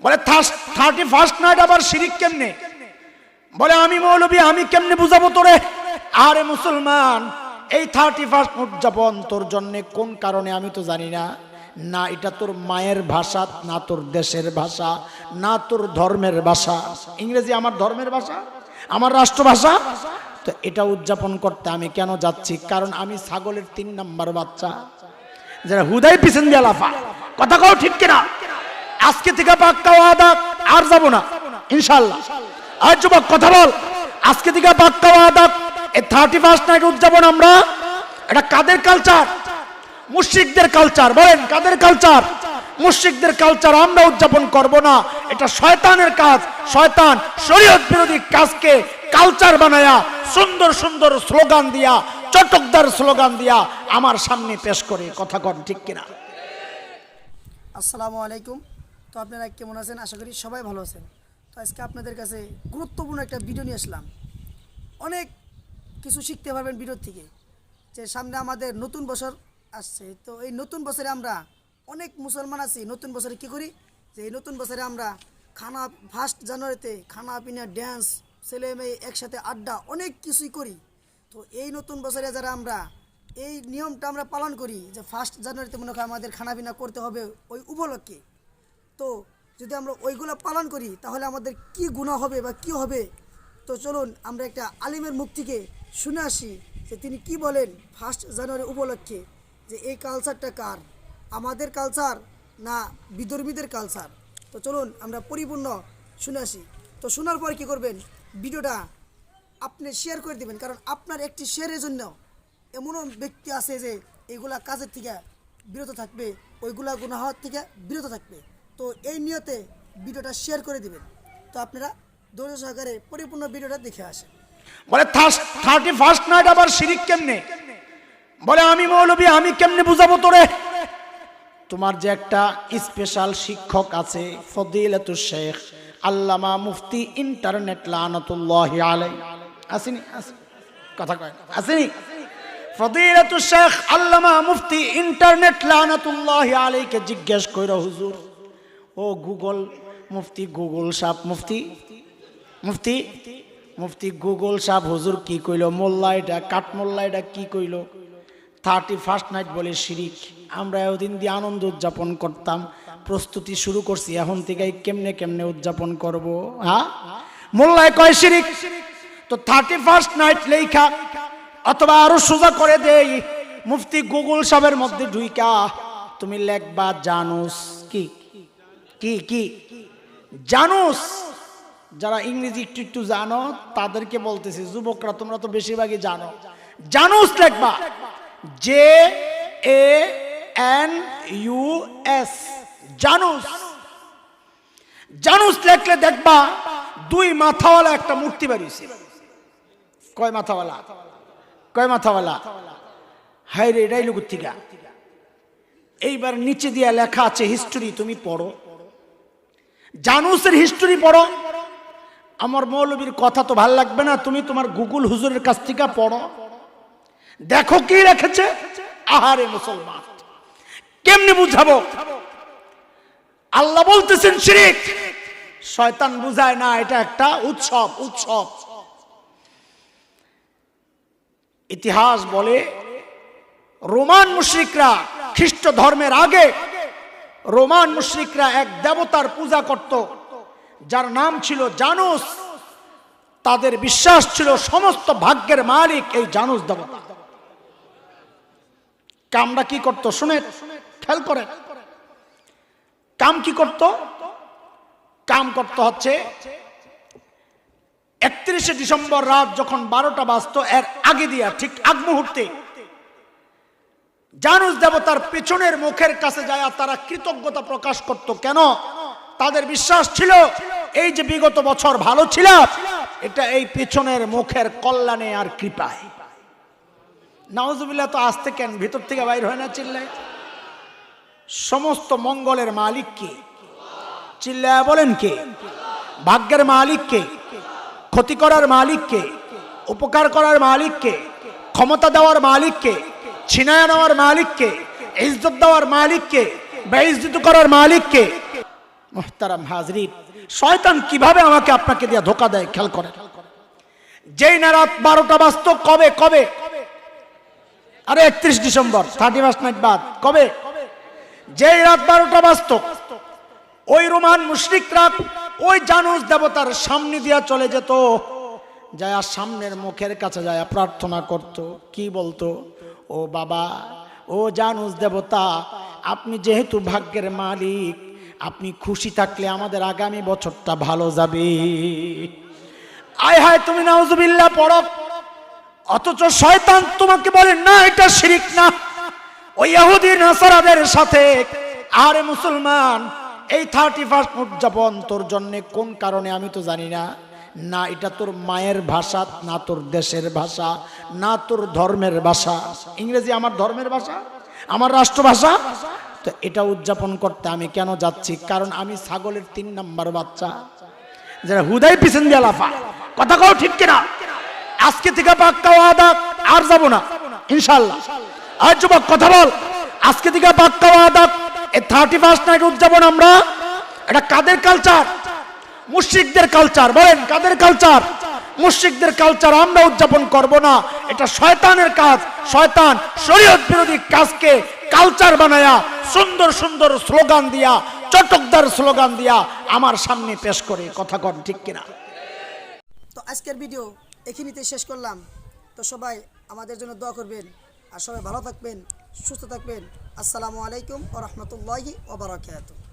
বলে 31st night আবার শিরিক কেমনে? বলে আমি মৌলবী, আমি কেমনে বুঝাবো তোরে? আরে মুসলমান, এই 31st উদযাপন তোর জন্য কোন কারণে আমি তো জানি না। না এটা তোর মায়ের ভাষা, না তোর দেশের ভাষা, না তোর ধর্মের ভাষা। ইংরেজি আমার ধর্মের ভাষা, আমার রাষ্ট্রভাষা। তো এটা উদযাপন করতে আমি কেন যাচ্ছি? কারণ আমি ছাগলের 3 নাম্বার বাচ্চা, যারা হুদাই পিছন দিয়ে লাফা। কথা কও ঠিক কিনা? আজকে থেকে পাক্কা ওয়াদা, আর যাব না ইনশাআল্লাহ। আর যুবক কথা বল, আজকে থেকে পাক্কা ওয়াদা, এই 31st নাইট উদযাপন আমরা, এটা কাদের কালচার? মুশরিকদের কালচার। বলেন কাদের কালচার? মুশরিকদের কালচার। আমরা উদযাপন করব না, এটা শয়তানের কাজ। শয়তান শরীয়ত বিরোধী কাজকে কালচার বানায়া সুন্দর সুন্দর স্লোগান দিয়া, চটকদার স্লোগান দিয়া আমার সামনে পেশ করে। কথা কন ঠিক কিনা? আসসালামু আলাইকুম। তো আপনারা কেমন আছেন? আশা করি সবাই ভালো আছেন। তো আজকে আপনাদের কাছে গুরুত্বপূর্ণ একটা ভিডিও নিয়ে আসলাম। অনেক কিছু শিখতে পারবেন ভিডিও থেকে। যে সামনে আমাদের নতুন বছর আসছে, তো এই নতুন বছরে আমরা অনেক মুসলমান আছি। নতুন বছরে কী করি? যে এই নতুন বছরে আমরা খানা, 1 জানুয়ারিতে খানা পিনা, ড্যান্স, ছেলে মেয়ে একসাথে আড্ডা, অনেক কিছুই করি। তো এই নতুন বছরে যারা আমরা এই নিয়মটা আমরা পালন করি যে 1 জানুয়ারিতে মনে হয় আমাদের খানা পিনা করতে হবে ওই উপলক্ষে। তো যদি আমরা ওইগুলো পালন করি তাহলে আমাদের কি গুনাহ হবে বা কি হবে? তো চলুন আমরা একটা আলিমের মুখ থেকে শুনে আসি যে তিনি কি বলেন 1 জানুয়ারি উপলক্ষে, যে এই কালচারটা কার, আমাদের কালচার না বিধর্মীদের কালচার। তো চলুন আমরা পরিপূর্ণ শুনে আসি। তো শোনার পর কী করবেন? ভিডিওটা আপনি শেয়ার করে দেবেন, কারণ আপনার একটি শেয়ারের জন্য এমনও ব্যক্তি আছে যে এইগুলা কাজের থেকে বিরত থাকবে, ওইগুলা গুনাহ থেকে বিরত থাকবে। তো এই নিয়তে ভিডিওটা শেয়ার করে দিবেন। তো আপনারা ধৈর্য সহকারে পরিপূর্ণ ভিডিওটা দেখে আসেন। বলে 31st নাইট আবার শিরিক কেমনে? বলে আমি মৌলবী, আমি কেমনে বুঝাবো তোরে? তোমার যে একটা স্পেশাল শিক্ষক আছে, ফদিলাতুশ শেখ আল্লামা মুফতি ইন্টারনেট লানাতুল্লাহি আলাইহি, আসেনি? কথা কয় আসেনি? ফদিলাতুশ শেখ আল্লামা মুফতি ইন্টারনেট লানাতুল্লাহি আলাইহিকে জিজ্ঞেস কইরা, হুজুর ও গুগল মুফতি, গুগল সাহেব, মুফতি গুগল সাহেব, হুজুর কি কইল? মোল্লা এটা কাঠ মোল্লা এটা কি কইল? 31st নাইট বলে শিরিক। আমরা ওদিন দিয়ে আনন্দ উদযাপন করতাম, প্রস্তুতি শুরু করছি, এখন থেকে কেমনে কেমনে উদযাপন করব। হ্যাঁ, মোল্লায় কয় শিরিক। তো 31st নাইট লেখা, অথবা আরো সোজা করে দেই, মুফতি গুগল সাহেবের মধ্যে ঢুইকা তুমি লেখবা জানুস। কি কি কি জানুস? যারা ইংরেজি একটু একটু জানো তাদেরকে বলতেছি, যুবকরা তোমরা তো বেশিরভাগই জানো। জানুস লেখবা, JANUS, জানুস। জানুস লেখলে দেখবা 2 মাথাওয়ালা একটা মূর্তি বাড়িয়েছে। কয় মাথাওয়ালা? কয় মাথাওয়ালা? হাই রে, এটাই লুকুত্তিকা। এইবার নিচে দিয়া লেখা আছে হিস্টোরি, তুমি পড়ো, জানুসের হিস্টোরি পড়ো। আমার মৌলবীর কথা তো ভাল লাগবে না, তুমি তোমার গুগল হুজুরের কাছ থেকে পড়ো, দেখো কি রেখেছে। আহারে মুসলমান, কেমনে বুঝাবো? আল্লাহ বলতেছেন শিরিক, শয়তান বুঝায় না এটা একটা উৎসব। ইতিহাস বলে রোমান মুশরিকরা, খ্রিস্ট ধর্মের আগে রোমান মুশরিকরা এক দেবতার পূজা করত যার নাম ছিল জানুস। তাদের বিশ্বাস ছিল সমস্ত ভাগ্যের মালিক এই জানুস দেবতা। কামটা কি করত? শুনে খেয়াল করে, কাম কি করত? কাম করত হচ্ছে 31শে ডিসেম্বর রাত যখন 12টা বাজতো, এর আগে দিয়া ঠিক আগ মুহূর্তে জানুস দেবতার পেছনের মুখের কাছে যায় তারা কৃতজ্ঞতা প্রকাশ করত। কেন? তাদের বিশ্বাস ছিল এই যে বিগত বছর ভালো ছিল, এটা এই পেছনের মুখের কল্যাণে আর কৃপায়। নাউজুবিল্লাহ। তো আসতে কেন ভিতর থেকে বাইর হয় না চিল্লায়? সমস্ত মঙ্গলের মালিক কে? চিল্লায় বলেন কে? ভাগ্যের মালিক কে? ক্ষতি করার মালিক কে? উপকার করার মালিক কে? ক্ষমতা দেওয়ার মালিক কে? ছিনায়া নেওয়ার মালিক কে? ইজ্জত দেওয়ার মালিক কে? বেইজ্জত করার মালিক কে? মুহতারাম হাজরিন, শয়তান কিভাবে আমাকে আপনাকে দিয়ে ধোকা দেয় খেয়াল করেন। যেই না রাত 12টা বাজত, কবে আরে 31 ডিসেম্বর 31 নাইট বাদ, কবে যেই রাত 12টা বাজত, ওই রোমান মুশরিকরা ওই জানুস দেবতার সামনে দিয়া চলে যেত, যায় সামনের মুখের কাছে যায় প্রার্থনা করত। কি বলতো? ও বাবা, ও জানুস দেবতা, আপনি যেহেতু ভাগ্যের মালিক, আপনি খুশি থাকলে আমাদের আগামী বছরটা ভালো যাবে। আয় হায়, তুমি নাউজুবিল্লাহ পড়ো, অথচ শয়তান তোমাকে বলে না এটা শিরিক না। ওই ইহুদি নাসারাদের সাথে আরে মুসলমান, এই 31 উদযাপন তোর জন্য কোন কারণে আমি তো জানি না, না এটা তোর মায়ের ভাষা, না তোর দেশের ভাষা, না তোর ধর্মের ভাষা। ইংরেজি আমার ধর্মের ভাষা, আমার রাষ্ট্রভাষা। তো এটা উদযাপন করতে আমি কেন যাচ্ছি? কারণ আমি ছাগলের 3 নাম্বার বাচ্চা, যারা হুদাই পিছন দিয়ে লাফা। কথা কও ঠিক কিনা? আজকে থেকে পাক্কা ওয়াদা, আর যাব না ইনশাআল্লাহ। আর যুবক কথা বল, আজকে থেকে পাক্কা ওয়াদা, এই 31 নাইট উদযাপন আমরা, এটা কাদের কালচার? মুশরিকদের কালচার। বলেন কাদের কালচার? মুশরিকদের কালচার। আমরা উদযাপন করব না, এটা শয়তানের কাজ। শয়তান শরীয়ত বিরোধী কাজকে কালচার বানায়া সুন্দর সুন্দর স্লোগান দিয়া, চটকদার স্লোগান দিয়া আমার সামনে পেশ করে। কথা কন ঠিক কিনা? তো আজকের ভিডিও এখানেই শেষ করলাম। তো সবাই আমাদের জন্য দোয়া করবেন, আর সবাই ভালো থাকবেন, সুস্থ থাকবেন। আসসালামু আলাইকুম ওয়া রাহমাতুল্লাহি ওয়া বারাকাতুহু।